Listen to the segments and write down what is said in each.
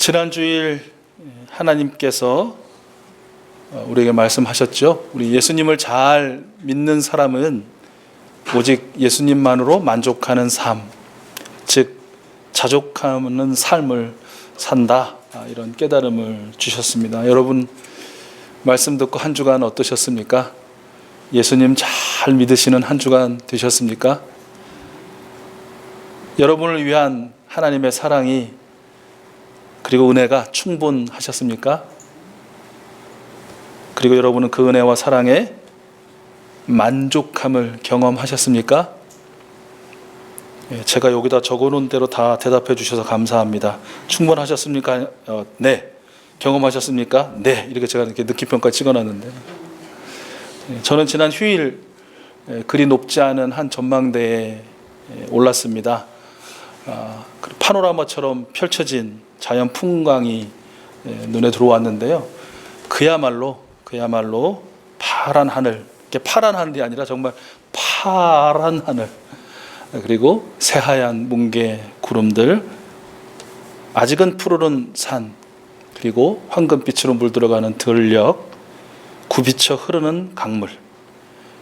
지난 주일 하나님께서 우리에게 말씀하셨죠. 우리 예수님을 잘 믿는 사람은 오직 예수님만으로 만족하는 삶, 즉 자족하는 삶을 산다, 이런 깨달음을 주셨습니다. 여러분 말씀 듣고 한 주간 어떠셨습니까? 예수님 잘 믿으시는 한 주간 되셨습니까? 여러분을 위한 하나님의 사랑이 그리고 은혜가 충분하셨습니까? 그리고 여러분은 그 은혜와 사랑에 만족함을 경험하셨습니까? 제가 여기다 적어놓은 대로 다 대답해 주셔서 감사합니다. 충분하셨습니까? 네. 경험하셨습니까? 네. 이렇게 제가 이렇게 느낌평가 찍어놨는데, 저는 지난 휴일 그리 높지 않은 한 전망대에 올랐습니다. 파노라마처럼 펼쳐진 자연 풍광이 눈에 들어왔는데요. 그야말로 파란 하늘, 이게 파란 하늘이 아니라 정말 파란 하늘, 그리고 새하얀 뭉게 구름들, 아직은 푸르른 산, 그리고 황금빛으로 물들어가는 들녘, 굽이쳐 흐르는 강물,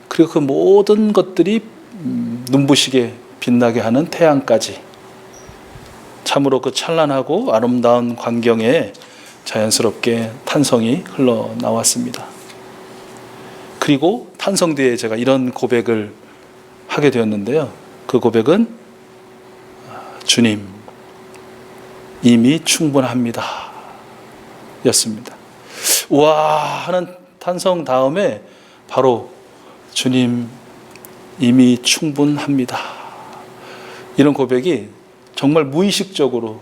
그리고 그 모든 것들이 눈부시게 빛나게 하는 태양까지, 참으로 그 찬란하고 아름다운 광경에 자연스럽게 탄성이 흘러나왔습니다. 그리고 탄성 뒤에 제가 이런 고백을 하게 되었는데요. 그 고백은 주님 이미 충분합니다 였습니다. 우와 하는 탄성 다음에 바로 주님 이미 충분합니다, 이런 고백이 정말 무의식적으로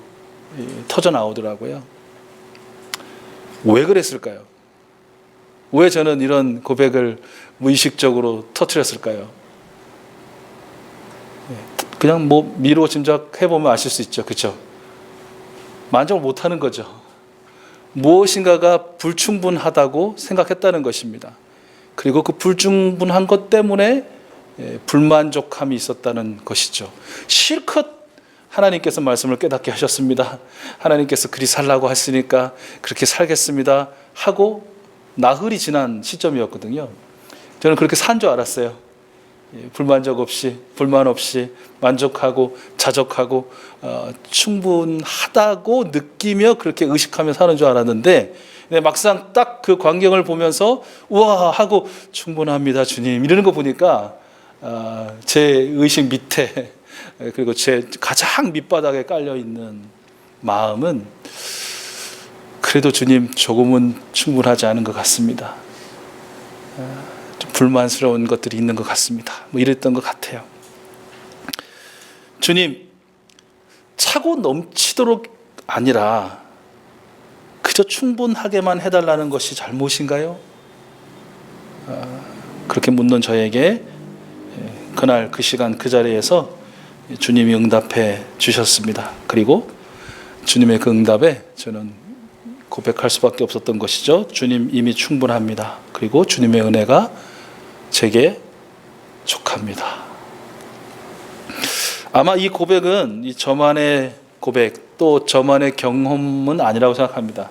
터져 나오더라고요. 왜 그랬을까요? 왜 저는 이런 고백을 무의식적으로 터뜨렸을까요? 그냥 미루어 짐작해보면 아실 수 있죠. 그렇죠? 만족을 못하는 거죠. 무엇인가가 불충분하다고 생각했다는 것입니다. 그리고 그 불충분한 것 때문에 불만족함이 있었다는 것이죠. 실컷 하나님께서 말씀을 깨닫게 하셨습니다. 하나님께서 그리 살라고 했으니까 그렇게 살겠습니다 하고 나흘이 지난 시점이었거든요. 저는 그렇게 산 줄 알았어요. 불만족 없이, 불만 없이 만족하고 자족하고 충분하다고 느끼며 그렇게 의식하며 사는 줄 알았는데, 막상 딱 그 광경을 보면서 우와 하고 충분합니다 주님 이러는 거 보니까 제 의식 밑에, 그리고 제 가장 밑바닥에 깔려있는 마음은 그래도 주님 조금은 충분하지 않은 것 같습니다. 좀 불만스러운 것들이 있는 것 같습니다. 이랬던 것 같아요. 주님 차고 넘치도록 아니라 그저 충분하게만 해달라는 것이 잘못인가요? 그렇게 묻는 저에게 그날 그 시간 그 자리에서 주님이 응답해 주셨습니다. 그리고 주님의 그 응답에 저는 고백할 수밖에 없었던 것이죠. 주님 이미 충분합니다. 그리고 주님의 은혜가 제게 족합니다. 아마 이 고백은 저만의 고백, 또 저만의 경험은 아니라고 생각합니다.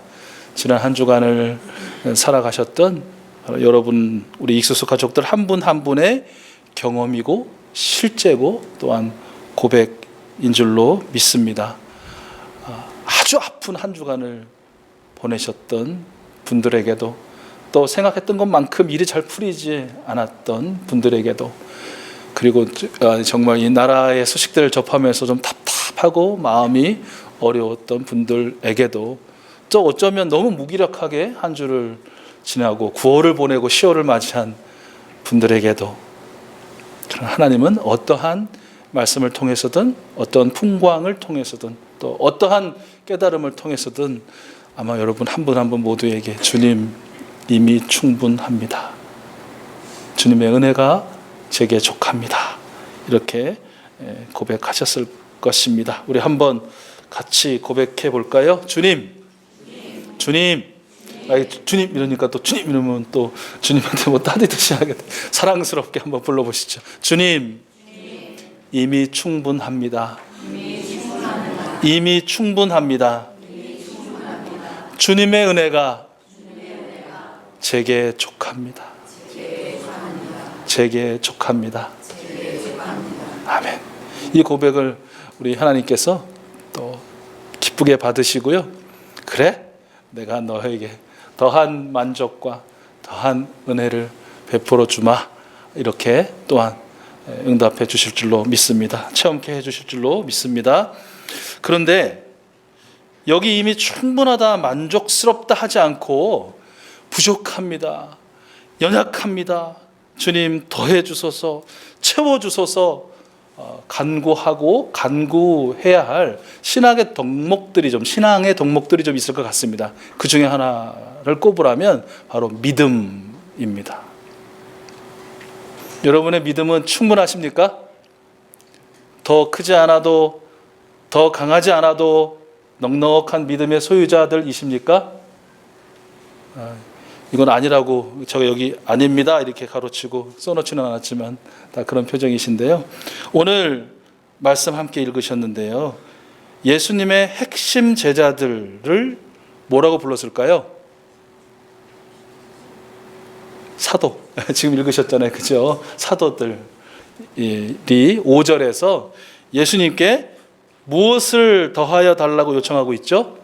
지난 한 주간을 살아가셨던 여러분, 우리 익수수 가족들 한 분 한 분의 경험이고 실제고 또한 고백인 줄로 믿습니다. 아주 아픈 한 주간을 보내셨던 분들에게도, 또 생각했던 것만큼 일이 잘 풀리지 않았던 분들에게도, 그리고 정말 이 나라의 소식들을 접하면서 좀 답답하고 마음이 어려웠던 분들에게도, 또 어쩌면 너무 무기력하게 한 주를 지나고 9월을 보내고 10월을 맞이한 분들에게도 하나님은 어떠한 말씀을 통해서든 어떠한 풍광을 통해서든 또 어떠한 깨달음을 통해서든 아마 여러분 한 분 한 분 모두에게 주님 이미 충분합니다, 주님의 은혜가 제게 족합니다, 이렇게 고백하셨을 것입니다. 우리 한번 같이 고백해 볼까요? 주님 주님 이러니까 또 주님 이러면 또 주님한테 따뜻이 하게 돼. 사랑스럽게 한번 불러보시죠. 주님 이미 충분합니다. 이미 충분합니다. 주님의 은혜가 제게 족합니다. 제게 족합니다. 아멘. 이 고백을 우리 하나님께서 또 기쁘게 받으시고요. 그래, 내가 너에게 더한 만족과 더한 은혜를 베풀어 주마, 이렇게 또한 응답해 주실 줄로 믿습니다. 체험케 해 주실 줄로 믿습니다. 그런데 여기 이미 충분하다, 만족스럽다 하지 않고 부족합니다, 연약합니다, 주님 더해 주소서, 채워 주소서 간구하고 간구해야 할 신앙의 덕목들이 좀 있을 것 같습니다. 그 중에 하나를 꼽으라면 바로 믿음입니다. 여러분의 믿음은 충분하십니까? 더 크지 않아도, 더 강하지 않아도 넉넉한 믿음의 소유자들이십니까? 이건 아니라고, 제가 여기 아닙니다 이렇게 가로치고 써놓지는 않았지만 다 그런 표정이신데요. 오늘 말씀 함께 읽으셨는데요. 예수님의 핵심 제자들을 뭐라고 불렀을까요? 사도. 지금 읽으셨잖아요, 그죠? 사도들이 5절에서 예수님께 무엇을 더하여 달라고 요청하고 있죠?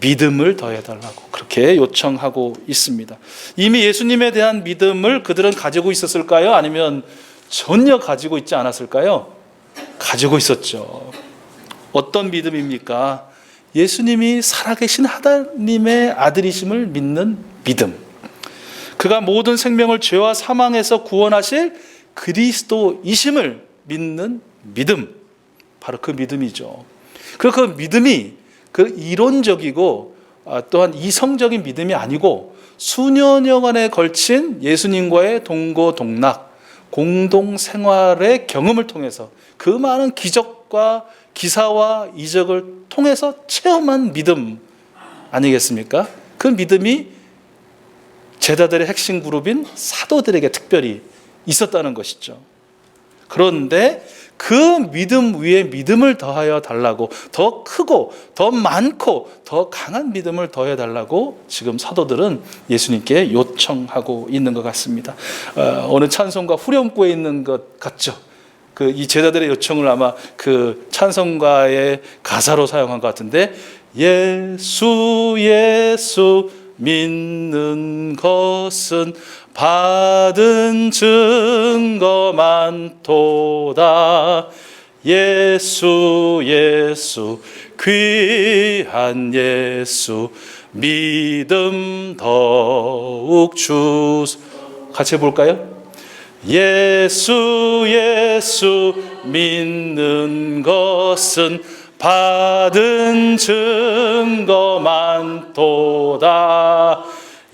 믿음을 더해 달라고 그렇게 요청하고 있습니다. 이미 예수님에 대한 믿음을 그들은 가지고 있었을까요? 아니면 전혀 가지고 있지 않았을까요? 가지고 있었죠. 어떤 믿음입니까? 예수님이 살아계신 하나님의 아들이심을 믿는 믿음. 그가 모든 생명을 죄와 사망에서 구원하실 그리스도이심을 믿는 믿음. 바로 그 믿음이죠. 그리고 그 믿음이 그 이론적이고 또한 이성적인 믿음이 아니고 수년여간에 걸친 예수님과의 동고동락, 공동생활의 경험을 통해서 그 많은 기적과 기사와 이적을 통해서 체험한 믿음 아니겠습니까? 그 믿음이 제자들의 핵심 그룹인 사도들에게 특별히 있었다는 것이죠. 그런데 그 믿음 위에 믿음을 더하여 달라고, 더 크고 더 많고 더 강한 믿음을 더해 달라고 지금 사도들은 예수님께 요청하고 있는 것 같습니다. 어느 찬송가 후렴구에 있는 것 같죠. 이 제자들의 요청을 아마 그 찬송가의 가사로 사용한 것 같은데, 예수 예수 믿는 것은 받은 증거 많도다. 예수 예수 귀한 예수 믿음 더욱 주소. 같이 해볼까요? 예수 예수 믿는 것은 받은 증거 많도다.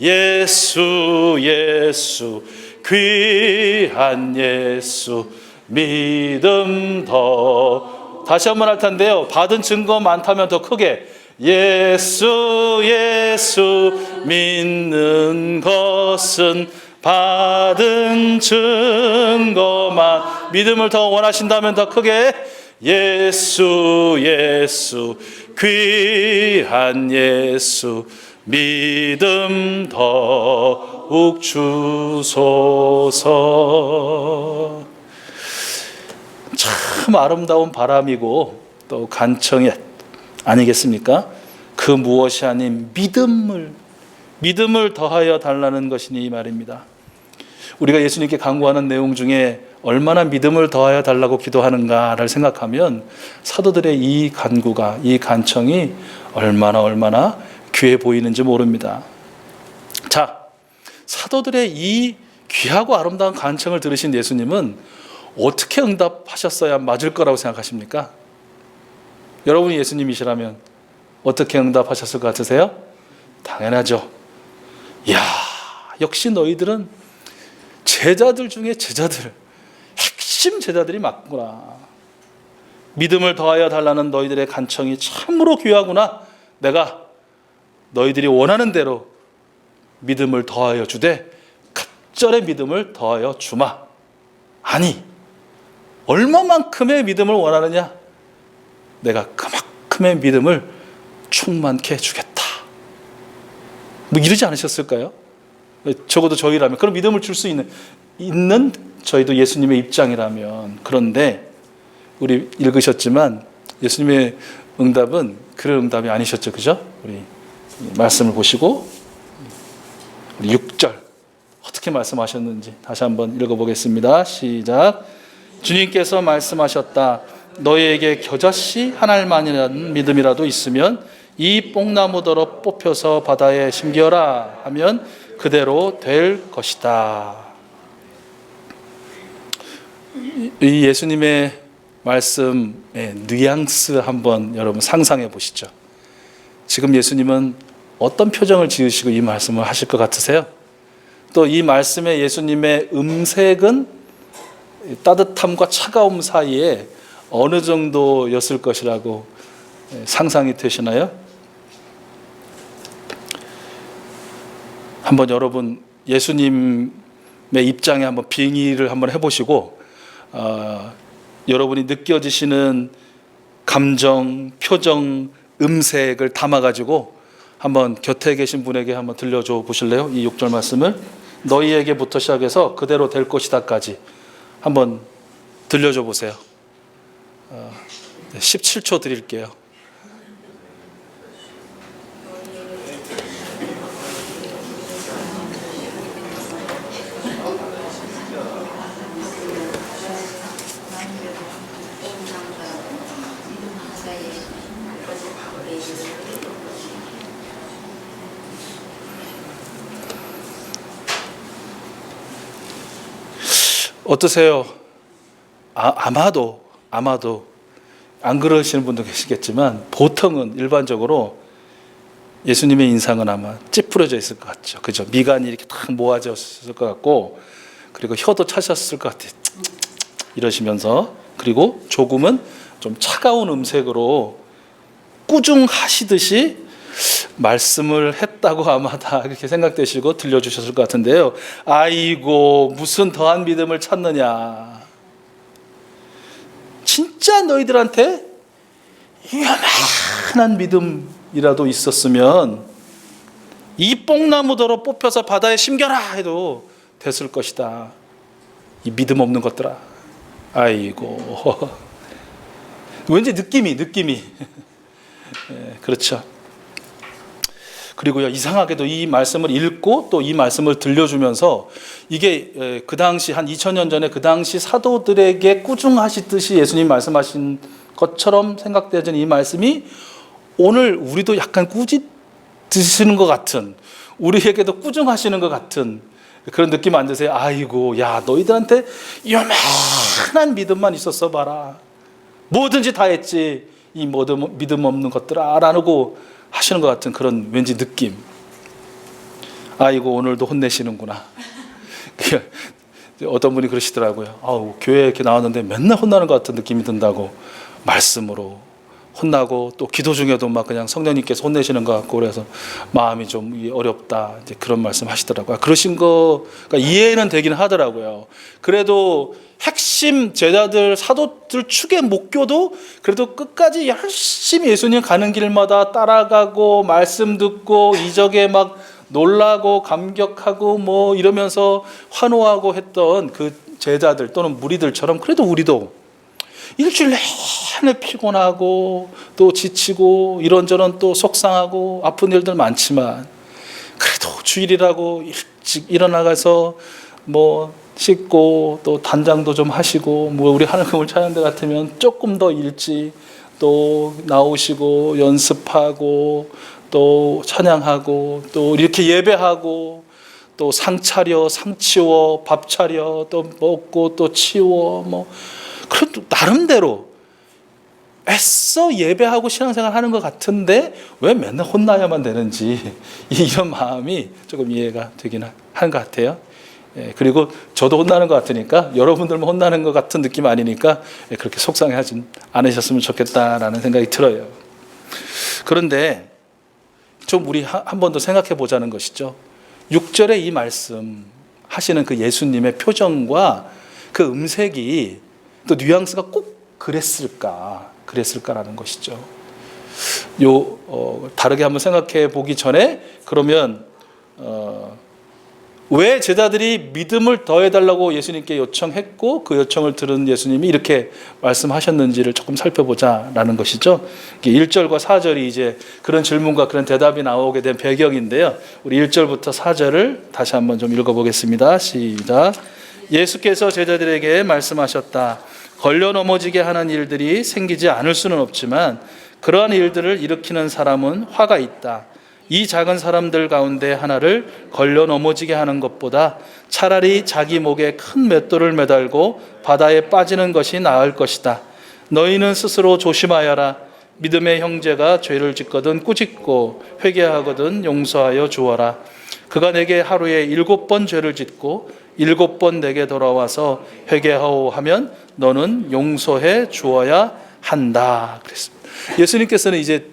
예수 예수 귀한 예수 믿음 더. 다시 한번 할 텐데요. 받은 증거 많다면 더 크게, 예수 예수 믿는 것은 받은 증거만. 믿음을 더 원하신다면 더 크게, 예수 예수 귀한 예수 믿음 더욱 주소서. 참 아름다운 바람이고 또 간청이 아니겠습니까? 그 무엇이 아닌 믿음을 더하여 달라는 것이니 이 말입니다. 우리가 예수님께 간구하는 내용 중에 얼마나 믿음을 더하여 달라고 기도하는가를 생각하면 사도들의 이 간구가, 이 간청이 얼마나 귀해 보이는지 모릅니다. 자, 사도들의 이 귀하고 아름다운 간청을 들으신 예수님은 어떻게 응답하셨어야 맞을 거라고 생각하십니까? 여러분이 예수님이시라면 어떻게 응답하셨을 것 같으세요? 당연하죠. 이야, 역시 너희들은 제자들 중에 제자들, 핵심 제자들이 맞구나. 믿음을 더하여 달라는 너희들의 간청이 참으로 귀하구나. 내가 너희들이 원하는 대로 믿음을 더하여 주되 갑절의 믿음을 더하여 주마. 아니, 얼마만큼의 믿음을 원하느냐? 내가 그만큼의 믿음을 충만케 해주겠다. 뭐 이러지 않으셨을까요? 적어도 저희라면 그런 믿음을 줄 수 있는 저희도 예수님의 입장이라면. 그런데 우리 읽으셨지만 예수님의 응답은 그런 응답이 아니셨죠, 그죠? 우리 말씀을 보시고 우리 6절 어떻게 말씀하셨는지 다시 한번 읽어보겠습니다. 시작. 주님께서 말씀하셨다. 너희에게 겨자씨 한 알만이라는 믿음이라도 있으면 이 뽕나무더러 뽑혀서 바다에 심겨라 하면 그대로 될 것이다. 이 예수님의 말씀의 뉘앙스 한번 여러분 상상해 보시죠. 지금 예수님은 어떤 표정을 지으시고 이 말씀을 하실 것 같으세요? 또 이 말씀의 예수님의 음색은 따뜻함과 차가움 사이에 어느 정도였을 것이라고 상상이 되시나요? 한번 여러분 예수님의 입장에 한번 빙의를 한번 해보시고 여러분이 느껴지시는 감정, 표정, 음색을 담아가지고 한번 곁에 계신 분에게 한번 들려줘 보실래요? 이 6절 말씀을 너희에게부터 시작해서 그대로 될 것이다까지 한번 들려줘 보세요. 17초 드릴게요. 어떠세요? 아마도 안 그러시는 분도 계시겠지만 보통은 일반적으로 예수님의 인상은 아마 찌푸려져 있을 것 같죠. 그죠? 미간이 이렇게 딱 모아져 있을 것 같고, 그리고 혀도 차셨을 것 같아요. 이러시면서, 그리고 조금은 좀 차가운 음색으로 꾸중하시듯이 말씀을 했다고 아마 다 그렇게 생각되시고 들려주셨을 것 같은데요. 아이고 무슨 더한 믿음을 찾느냐. 진짜 너희들한테 요만한 믿음이라도 있었으면 이 뽕나무더러 뽑혀서 바다에 심겨라 해도 됐을 것이다. 이 믿음 없는 것들아. 아이고 왠지 느낌이 그렇죠. 그리고요, 이상하게도 이 말씀을 읽고 또 이 말씀을 들려주면서 이게 그 당시 한 2000년 전에 그 당시 사도들에게 꾸중하시듯이 예수님 말씀하신 것처럼 생각되어진 이 말씀이 오늘 우리도 약간 꾸짖으시는 것 같은, 우리에게도 꾸중하시는 것 같은 그런 느낌 안 드세요? 아이고 야 너희들한테 요만한 믿음만 있었어 봐라. 뭐든지 다 했지. 이 모든 믿음 없는 것들아 라고 하시는 것 같은 그런 왠지 느낌. 아이고 오늘도 혼내시는구나. 어떤 분이 그러시더라고요. 아우 교회에 이렇게 나왔는데 맨날 혼나는 것 같은 느낌이 든다고. 말씀으로 혼나고 또 기도 중에도 막 그냥 성령님께서 혼내시는 것 같고 그래서 마음이 좀 어렵다. 이제 그런 말씀 하시더라고요. 그러신 거 그러니까 이해는 되긴 하더라고요. 그래도 핵심 제자들 사도들 축의 목표도 그래도 끝까지 열심히 예수님 가는 길마다 따라가고 말씀 듣고 이적에 막 놀라고 감격하고 뭐 이러면서 환호하고 했던 그 제자들 또는 무리들처럼 그래도 우리도 일주일 내내 피곤하고 또 지치고 이런저런 또 속상하고 아픈 일들 많지만 그래도 주일이라고 일찍 일어나가서 뭐 씻고 또 단장도 좀 하시고 뭐 우리 하늘금을 찾는 데 같으면 조금 더 일찍 또 나오시고 연습하고 또 찬양하고 또 이렇게 예배하고 또 상 차려 상 치워 밥 차려 또 먹고 또 치워 뭐 그래도 나름대로 애써 예배하고 신앙생활 하는 것 같은데 왜 맨날 혼나야만 되는지 이런 마음이 조금 이해가 되긴 한 것 같아요. 그리고 저도 혼나는 것 같으니까 여러분들만 혼나는 것 같은 느낌 아니니까 그렇게 속상해하지 않으셨으면 좋겠다라는 생각이 들어요. 그런데 좀 우리 한 번 더 생각해 보자는 것이죠. 6절에 이 말씀 하시는 그 예수님의 표정과 그 음색이 또 뉘앙스가 꼭 그랬을까라는 것이죠. 다르게 한번 생각해 보기 전에 그러면 왜 제자들이 믿음을 더해달라고 예수님께 요청했고 그 요청을 들은 예수님이 이렇게 말씀하셨는지를 조금 살펴보자라는 것이죠. 1절과 4절이 이제 그런 질문과 그런 대답이 나오게 된 배경인데요. 우리 1절부터 4절을 다시 한번 좀 읽어보겠습니다. 시작. 예수께서 제자들에게 말씀하셨다. 걸려 넘어지게 하는 일들이 생기지 않을 수는 없지만 그러한 일들을 일으키는 사람은 화가 있다. 이 작은 사람들 가운데 하나를 걸려 넘어지게 하는 것보다 차라리 자기 목에 큰 맷돌을 매달고 바다에 빠지는 것이 나을 것이다. 너희는 스스로 조심하여라. 믿음의 형제가 죄를 짓거든 꾸짖고 회개하거든 용서하여 주어라. 그가 내게 하루에 7번 죄를 짓고 7번 내게 돌아와서 회개하오 하면 너는 용서해 주어야 한다. 그랬습니다. 예수님께서는 이제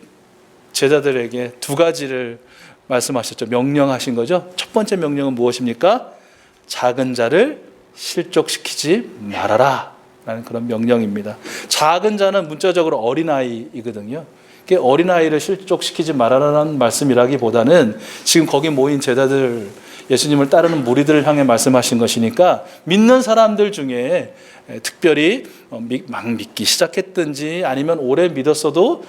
제자들에게 두 가지를 말씀하셨죠. 명령하신 거죠. 첫 번째 명령은 무엇입니까? 작은 자를 실족시키지 말아라 라는 그런 명령입니다. 작은 자는 문자적으로 어린아이이거든요. 어린아이를 실족시키지 말아라는 말씀이라기보다는 지금 거기 모인 제자들, 예수님을 따르는 무리들을 향해 말씀하신 것이니까 믿는 사람들 중에 특별히 막 믿기 시작했든지 아니면 오래 믿었어도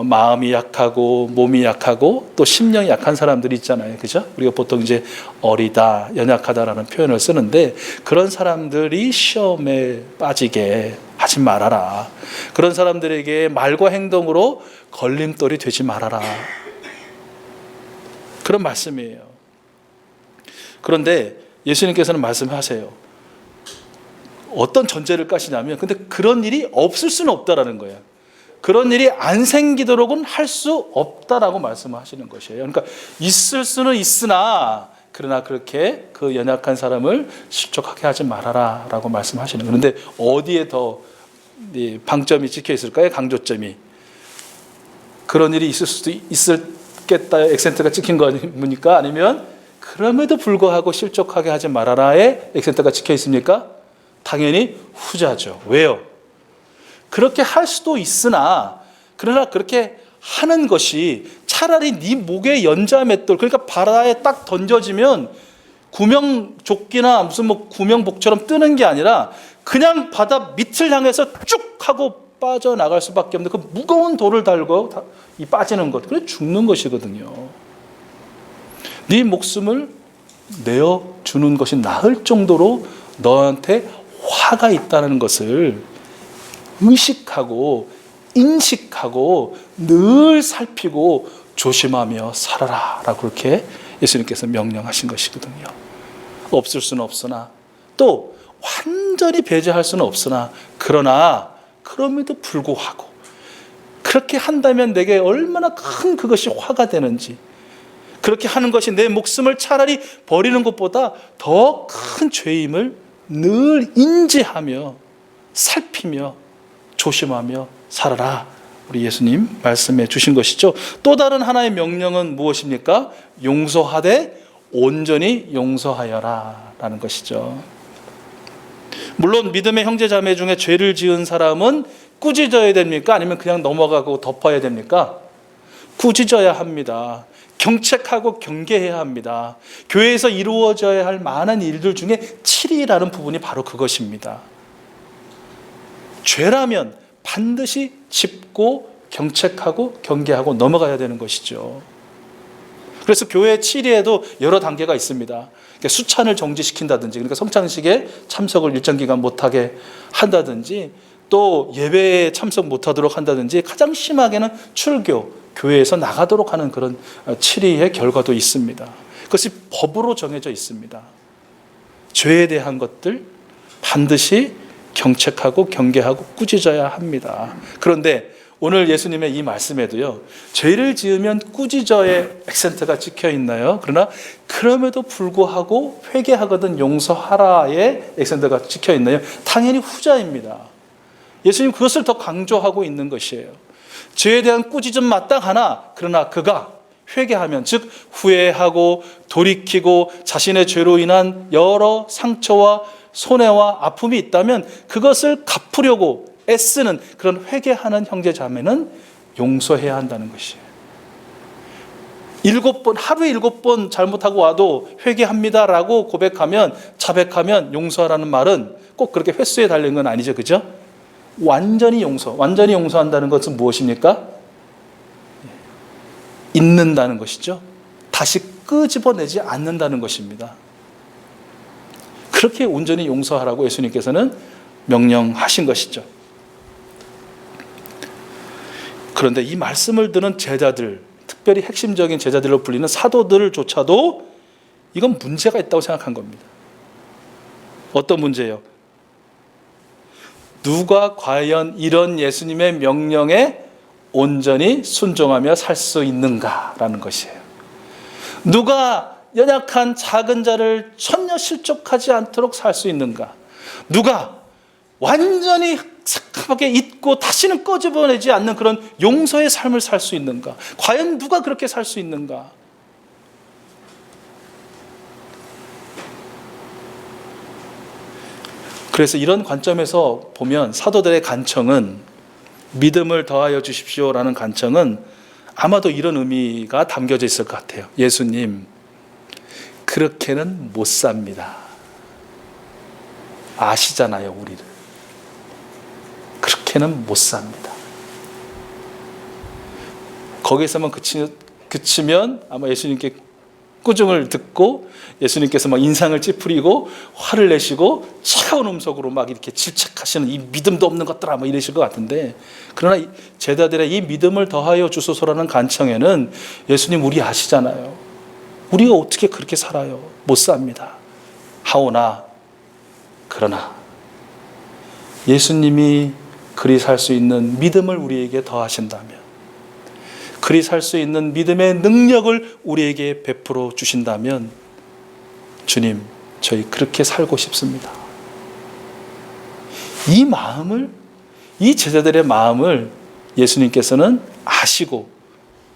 마음이 약하고 몸이 약하고 또 심령이 약한 사람들이 있잖아요. 그죠? 우리가 보통 이제 어리다, 연약하다라는 표현을 쓰는데 그런 사람들이 시험에 빠지게 하지 말아라. 그런 사람들에게 말과 행동으로 걸림돌이 되지 말아라. 그런 말씀이에요. 그런데 예수님께서는 말씀하세요. 어떤 전제를 까시냐면 근데 그런 일이 없을 수는 없다라는 거예요. 그런 일이 안 생기도록은 할 수 없다라고 말씀하시는 것이에요. 그러니까 있을 수는 있으나 그러나 그렇게 그 연약한 사람을 실족하게 하지 말아라 라고 말씀하시는 거예요. 그런데 어디에 더 방점이 찍혀 있을까요? 강조점이. 그런 일이 있을 수도 있겠다 액센트가 찍힌 겁니까? 아니면 그럼에도 불구하고 실족하게 하지 말아라의 액센트가 찍혀 있습니까? 당연히 후자죠. 왜요? 그렇게 할 수도 있으나 그러나 그렇게 하는 것이 차라리 네 목에 연자 맷돌, 그러니까 바다에 딱 던져지면 구명조끼나 무슨 뭐 구명복처럼 뜨는 게 아니라 그냥 바다 밑을 향해서 쭉 하고 빠져나갈 수밖에 없는 그 무거운 돌을 달고 이 빠지는 것, 그래 죽는 것이거든요. 네 목숨을 내어주는 것이 나을 정도로 너한테 화가 있다는 것을 의식하고 인식하고 늘 살피고 조심하며 살아라 라고 그렇게 예수님께서 명령하신 것이거든요. 없을 수는 없으나 또 완전히 배제할 수는 없으나 그러나 그럼에도 불구하고 그렇게 한다면 내게 얼마나 큰 그것이 화가 되는지, 그렇게 하는 것이 내 목숨을 차라리 버리는 것보다 더 큰 죄임을 늘 인지하며 살피며 조심하며 살아라. 우리 예수님 말씀해 주신 것이죠. 또 다른 하나의 명령은 무엇입니까? 용서하되 온전히 용서하여라 라는 것이죠. 물론 믿음의 형제 자매 중에 죄를 지은 사람은 꾸짖어야 됩니까? 아니면 그냥 넘어가고 덮어야 됩니까? 꾸짖어야 합니다. 경책하고 경계해야 합니다. 교회에서 이루어져야 할 많은 일들 중에 7위라는 부분이 바로 그것입니다. 죄라면 반드시 짚고 경책하고 경계하고 넘어가야 되는 것이죠. 그래서 교회 7위에도 여러 단계가 있습니다. 그러니까 수찬을 정지시킨다든지, 그러니까 성찬식에 참석을 일정 기간 못하게 한다든지, 또 예배에 참석 못하도록 한다든지, 가장 심하게는 출교, 교회에서 나가도록 하는 그런 7위의 결과도 있습니다. 그것이 법으로 정해져 있습니다. 죄에 대한 것들 반드시 경책하고 경계하고 꾸짖어야 합니다. 그런데 오늘 예수님의 이 말씀에도요, 죄를 지으면 꾸짖어의 액센트가 찍혀 있나요? 그러나 그럼에도 불구하고 회개하거든 용서하라의 액센트가 찍혀 있나요? 당연히 후자입니다. 예수님 그것을 더 강조하고 있는 것이에요. 죄에 대한 꾸짖음 마땅하나 그러나 그가 회개하면, 즉 후회하고 돌이키고 자신의 죄로 인한 여러 상처와 손해와 아픔이 있다면 그것을 갚으려고 애쓰는 그런 회개하는 형제 자매는 용서해야 한다는 것이에요. 7번, 하루에 7번 잘못하고 와도 회개합니다라고 고백하면, 자백하면 용서하라는 말은 꼭 그렇게 횟수에 달린 건 아니죠. 그죠? 완전히 용서한다는 것은 무엇입니까? 잊는다는 것이죠. 다시 끄집어내지 않는다는 것입니다. 그렇게 온전히 용서하라고 예수님께서는 명령하신 것이죠. 그런데 이 말씀을 듣는 제자들, 특별히 핵심적인 제자들로 불리는 사도들조차도 이건 문제가 있다고 생각한 겁니다. 어떤 문제예요? 누가 과연 이런 예수님의 명령에 온전히 순종하며 살 수 있는가라는 것이에요. 누가 연약한 작은 자를 전혀 실족하지 않도록 살 수 있는가? 누가 완전히 삭감하게 잊고 다시는 꺼집어내지 않는 그런 용서의 삶을 살 수 있는가? 과연 누가 그렇게 살 수 있는가? 그래서 이런 관점에서 보면 사도들의 간청은, 믿음을 더하여 주십시오라는 간청은 아마도 이런 의미가 담겨져 있을 것 같아요. 예수님, 그렇게는 못 삽니다. 아시잖아요, 우리를. 그렇게는 못 삽니다. 거기에서만 그치면 아마 예수님께 꾸중을 듣고 예수님께서 막 인상을 찌푸리고 화를 내시고 차가운 음성으로 막 이렇게 질책하시는, 이 믿음도 없는 것들아 뭐 이러실 것 같은데, 그러나 제자들의 이 믿음을 더하여 주소서라는 간청에는 예수님, 우리 아시잖아요. 우리가 어떻게 그렇게 살아요? 못 삽니다. 하오나, 그러나 예수님이 그리 살 수 있는 믿음을 우리에게 더하신다면, 그리 살 수 있는 믿음의 능력을 우리에게 베풀어 주신다면, 주님, 저희 그렇게 살고 싶습니다. 이 마음을, 이 제자들의 마음을 예수님께서는 아시고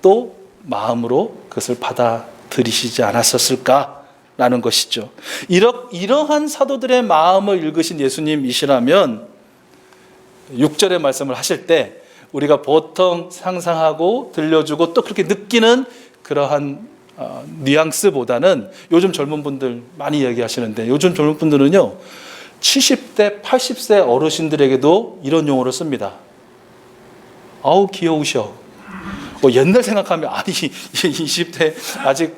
또 마음으로 그것을 받아들이시지 않았었을까라는 것이죠. 이러한 사도들의 마음을 읽으신 예수님이시라면 6절의 말씀을 하실 때 우리가 보통 상상하고 들려주고 또 그렇게 느끼는 그러한 뉘앙스보다는, 요즘 젊은 분들 많이 얘기하시는데, 요즘 젊은 분들은요 70대 80세 어르신들에게도 이런 용어를 씁니다. 아우 귀여우셔. 옛날 생각하면, 아니 20대 아직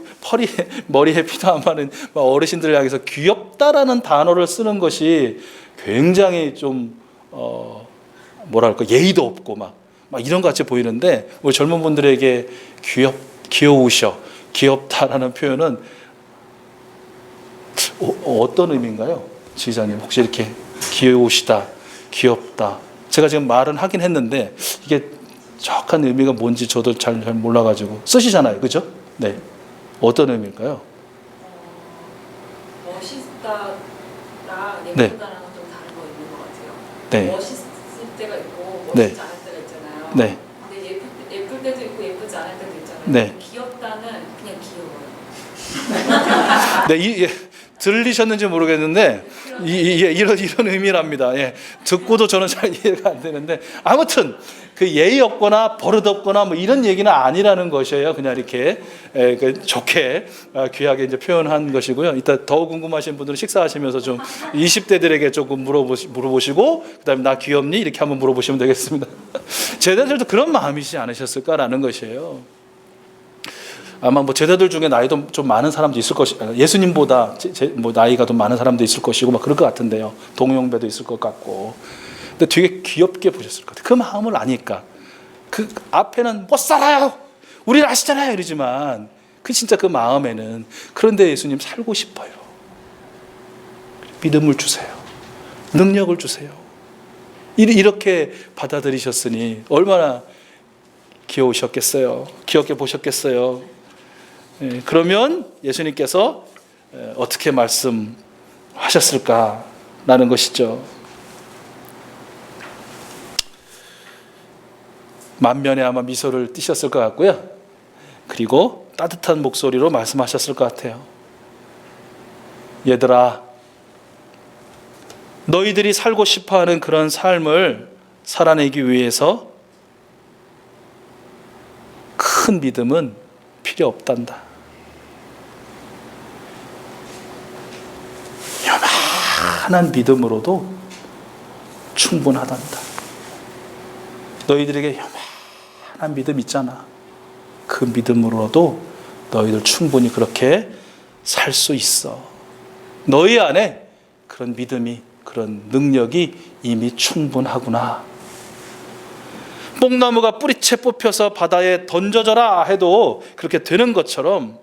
머리에 피도 안 마른 어르신들을 향해서 귀엽다라는 단어를 쓰는 것이 굉장히 좀 뭐랄까, 예의도 없고 막 이런 것 같이 보이는데, 우리 젊은 분들에게 귀여우셔, 귀엽다라는 표현은 어떤 의미인가요? 지휘자님, 혹시 이렇게 귀여우시다, 귀엽다, 제가 지금 말은 하긴 했는데 이게 정확한 의미가 뭔지 저도 잘 몰라가지고 쓰시잖아요, 그죠? 네, 어떤 의미일까요? 멋있다랑 네. 예쁘다랑은 좀 다른 거 있는 것 같아요. 네. 멋있을 때가 있고 멋있지 네. 않을 때가 있잖아요. 네. 근데 예쁠 때도 있고 예쁘지 않을 때도 있잖아요. 네. 귀엽다는 그냥 귀여워요. 네, 들리셨는지 모르겠는데 이런 의미랍니다. 예, 듣고도 저는 잘 이해가 안 되는데, 아무튼 그 예의 없거나 버릇 없거나 뭐 이런 얘기는 아니라는 것이에요. 그냥 이렇게 좋게 귀하게 이제 표현한 것이고요. 이따 더 궁금하신 분들은 식사하시면서 좀 20대들에게 조금 물어보시고, 그다음에 나 귀엽니? 이렇게 한번 물어보시면 되겠습니다. 제자들도 그런 마음이시지 않으셨을까라는 것이에요. 아마 뭐 제자들 중에 나이도 좀 많은 사람도 있을 것이고, 예수님보다 뭐 나이가 더 많은 사람도 있을 것이고 막 그럴 것 같은데요. 동용배도 있을 것 같고. 근데 되게 귀엽게 보셨을 것 같아요. 그 마음을 아니까. 그 앞에는 못 살아요, 우리는 아시잖아요 이러지만, 그 진짜 그 마음에는, 그런데 예수님 살고 싶어요. 믿음을 주세요. 능력을 주세요. 이렇게 받아들이셨으니 얼마나 귀여우셨겠어요. 귀엽게 보셨겠어요. 그러면 예수님께서 어떻게 말씀하셨을까라는 것이죠. 만면에 아마 미소를 띠셨을 것 같고요. 그리고 따뜻한 목소리로 말씀하셨을 것 같아요. 얘들아, 너희들이 살고 싶어하는 그런 삶을 살아내기 위해서 큰 믿음은 필요 없단다. 요만한 믿음으로도 충분하단다. 너희들에게 요만한 믿음 있잖아. 그 믿음으로도 너희들 충분히 그렇게 살 수 있어. 너희 안에 그런 믿음이, 그런 능력이 이미 충분하구나. 뽕나무가 뿌리채 뽑혀서 바다에 던져져라 해도 그렇게 되는 것처럼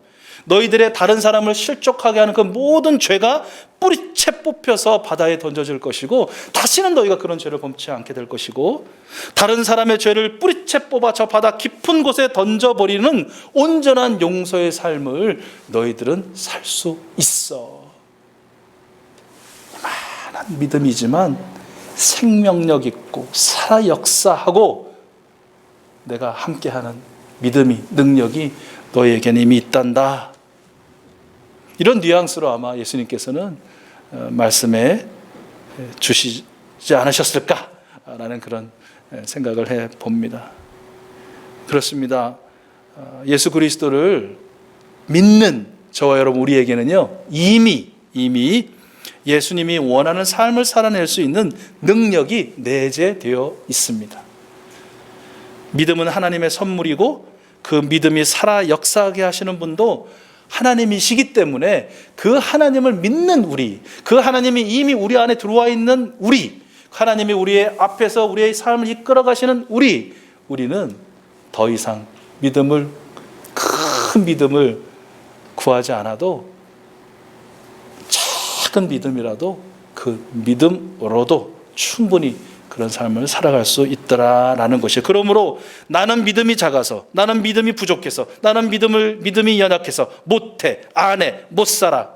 너희들의 다른 사람을 실족하게 하는 그 모든 죄가 뿌리채 뽑혀서 바다에 던져질 것이고, 다시는 너희가 그런 죄를 범치 않게 될 것이고, 다른 사람의 죄를 뿌리채 뽑아 저 바다 깊은 곳에 던져버리는 온전한 용서의 삶을 너희들은 살 수 있어. 이만한 믿음이지만 생명력 있고 살아 역사하고 내가 함께하는 믿음이, 능력이 너희에게는 이미 있단다. 이런 뉘앙스로 아마 예수님께서는 말씀해 주시지 않으셨을까라는 그런 생각을 해 봅니다. 그렇습니다. 예수 그리스도를 믿는 저와 여러분 우리에게는요, 이미 예수님이 원하는 삶을 살아낼 수 있는 능력이 내재되어 있습니다. 믿음은 하나님의 선물이고 그 믿음이 살아 역사하게 하시는 분도 하나님이시기 때문에 그 하나님을 믿는 우리, 그 하나님이 이미 우리 안에 들어와 있는 우리, 하나님이 우리의 앞에서 우리의 삶을 이끌어 가시는 우리는 더 이상 큰 믿음을 구하지 않아도 작은 믿음이라도 그 믿음으로도 충분히 그런 삶을 살아갈 수 있더라라는 것이에요. 그러므로 나는 믿음이 작아서, 나는 믿음이 부족해서, 나는 믿음이 연약해서 못해, 안 해, 못 살아,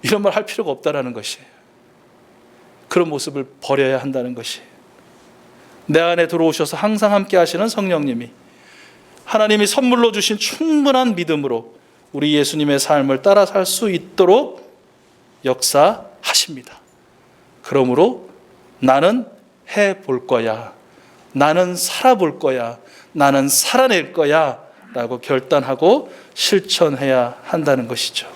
이런 말 할 필요가 없다라는 것이에요. 그런 모습을 버려야 한다는 것이에요. 내 안에 들어오셔서 항상 함께 하시는 성령님이, 하나님이 선물로 주신 충분한 믿음으로 우리 예수님의 삶을 따라 살 수 있도록 역사하십니다. 그러므로 나는 해볼 거야, 나는 살아볼 거야, 나는 살아낼 거야 라고 결단하고 실천해야 한다는 것이죠.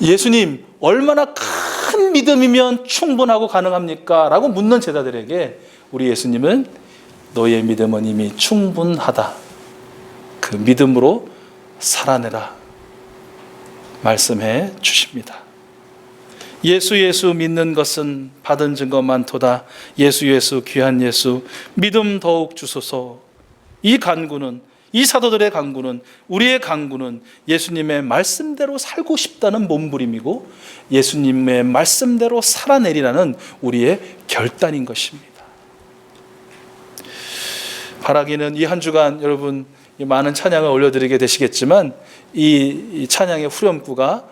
예수님, 얼마나 큰 믿음이면 충분하고 가능합니까? 라고 묻는 제자들에게 우리 예수님은 너희의 믿음은 이미 충분하다, 그 믿음으로 살아내라 말씀해 주십니다. 예수 믿는 것은 받은 증거 많도다. 예수 귀한 예수, 믿음 더욱 주소서. 이 간구는, 이 사도들의 간구는, 우리의 간구는 예수님의 말씀대로 살고 싶다는 몸부림이고 예수님의 말씀대로 살아내리라는 우리의 결단인 것입니다. 바라기는 이 한 주간 여러분 많은 찬양을 올려드리게 되시겠지만 이 찬양의 후렴구가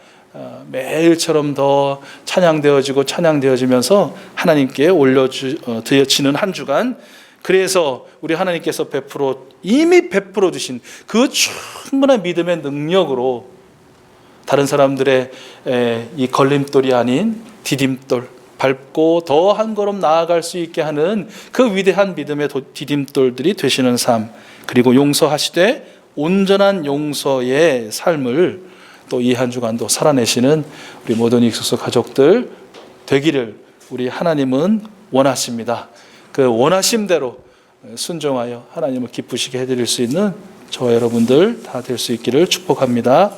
매일처럼 더 찬양되어지면서 하나님께 올려드려지는 한 주간, 그래서 우리 하나님께서 이미 베풀어 주신 그 충분한 믿음의 능력으로 다른 사람들의 이 걸림돌이 아닌 디딤돌, 밟고 더 한 걸음 나아갈 수 있게 하는 그 위대한 믿음의 디딤돌들이 되시는 삶, 그리고 용서하시되 온전한 용서의 삶을 또 이 한 주간도 살아내시는 우리 모든 익숙소 가족들 되기를 우리 하나님은 원하십니다. 그 원하심대로 순종하여 하나님을 기쁘시게 해드릴 수 있는 저와 여러분들 다 될 수 있기를 축복합니다.